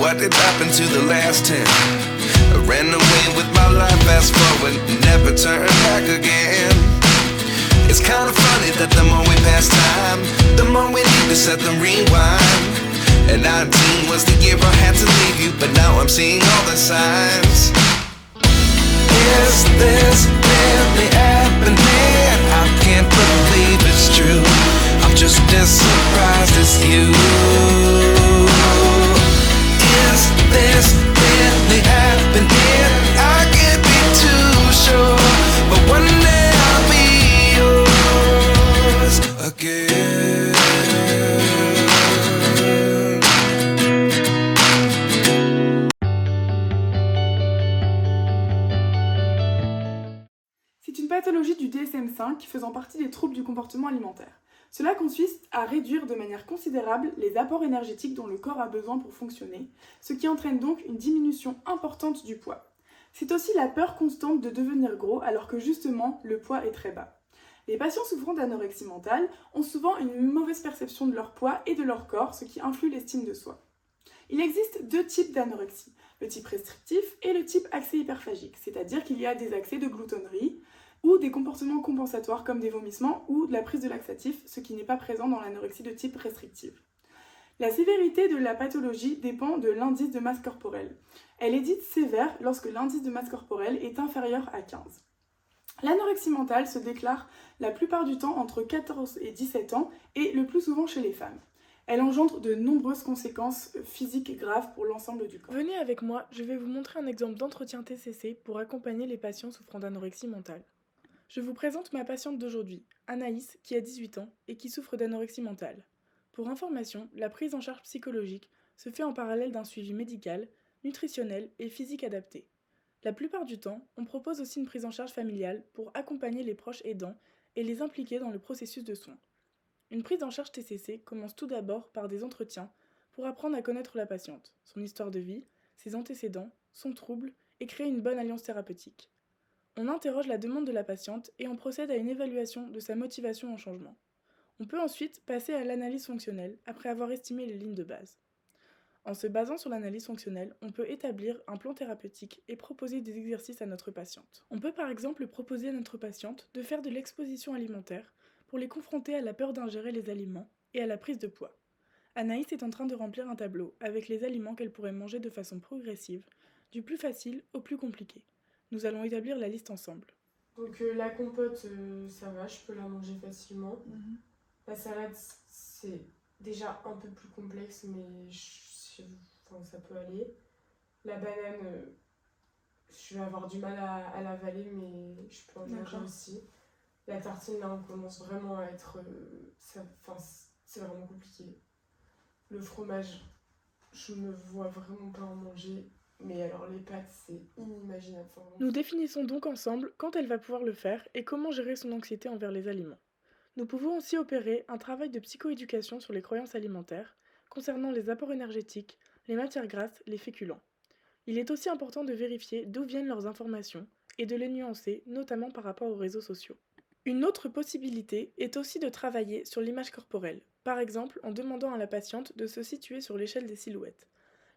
what did happen to the last 10? I ran away with my life, fast forward, never turn back again. It's kind of funny that the more we pass time, the more we need to set the rewind. And 19 was the year I had to leave you, but now I'm seeing all the signs. Is this really happening? I can't believe it's true. I'm just as surprised as you. Is this really happening? I can't be too sure, but one day I'll be yours again. C'est une pathologie du DSM-5 faisant partie des troubles du comportement alimentaire. Cela consiste à réduire de manière considérable les apports énergétiques dont le corps a besoin pour fonctionner, ce qui entraîne donc une diminution importante du poids. C'est aussi la peur constante de devenir gros alors que justement le poids est très bas. Les patients souffrant d'anorexie mentale ont souvent une mauvaise perception de leur poids et de leur corps, ce qui influe l'estime de soi. Il existe deux types d'anorexie, le type restrictif et le type accès hyperphagique, c'est-à-dire qu'il y a des accès de gloutonnerie ou des comportements compensatoires comme des vomissements ou de la prise de laxatifs, ce qui n'est pas présent dans l'anorexie de type restrictive. La sévérité de la pathologie dépend de l'indice de masse corporelle. Elle est dite sévère lorsque l'indice de masse corporelle est inférieur à 15. L'anorexie mentale se déclare la plupart du temps entre 14 et 17 ans et le plus souvent chez les femmes. Elle engendre de nombreuses conséquences physiques graves pour l'ensemble du corps. Venez avec moi, je vais vous montrer un exemple d'entretien TCC pour accompagner les patients souffrant d'anorexie mentale. Je vous présente ma patiente d'aujourd'hui, Anaïs, qui a 18 ans et qui souffre d'anorexie mentale. Pour information, la prise en charge psychologique se fait en parallèle d'un suivi médical, nutritionnel et physique adapté. La plupart du temps, on propose aussi une prise en charge familiale pour accompagner les proches aidants et les impliquer dans le processus de soins. Une prise en charge TCC commence tout d'abord par des entretiens pour apprendre à connaître la patiente, son histoire de vie, ses antécédents, son trouble et créer une bonne alliance thérapeutique. On interroge la demande de la patiente et on procède à une évaluation de sa motivation au changement. On peut ensuite passer à l'analyse fonctionnelle après avoir estimé les lignes de base. En se basant sur l'analyse fonctionnelle, on peut établir un plan thérapeutique et proposer des exercices à notre patiente. On peut par exemple proposer à notre patiente de faire de l'exposition alimentaire pour les confronter à la peur d'ingérer les aliments et à la prise de poids. Anaïs est en train de remplir un tableau avec les aliments qu'elle pourrait manger de façon progressive, du plus facile au plus compliqué. Nous allons établir la liste ensemble. Donc la compote, ça va, je peux la manger facilement. La salade, c'est déjà un peu plus complexe, mais enfin, ça peut aller. La banane, je vais avoir du mal à l'avaler, mais je peux en manger aussi. La tartine, là, on commence vraiment à être... c'est vraiment compliqué. Le fromage, je me vois vraiment pas en manger. Mais alors les pâtes, c'est inimaginable. Nous définissons donc ensemble quand elle va pouvoir le faire et comment gérer son anxiété envers les aliments. Nous pouvons aussi opérer un travail de psychoéducation sur les croyances alimentaires, concernant les apports énergétiques, les matières grasses, les féculents. Il est aussi important de vérifier d'où viennent leurs informations et de les nuancer, notamment par rapport aux réseaux sociaux. Une autre possibilité est aussi de travailler sur l'image corporelle, par exemple en demandant à la patiente de se situer sur l'échelle des silhouettes.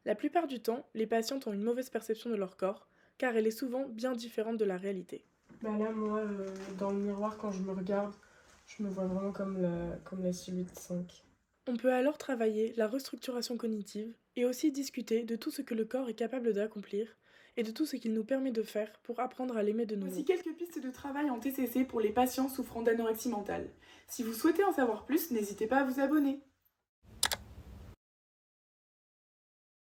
La plupart du temps, les patientes ont une mauvaise perception de leur corps, car elle est souvent bien différente de la réalité. Bah là, moi, dans le miroir, quand je me regarde, je me vois vraiment comme la silhouette 5. On peut alors travailler la restructuration cognitive et aussi discuter de tout ce que le corps est capable d'accomplir et de tout ce qu'il nous permet de faire pour apprendre à l'aimer de nouveau. Voici quelques pistes de travail en TCC pour les patients souffrant d'anorexie mentale. Si vous souhaitez en savoir plus, n'hésitez pas à vous abonner.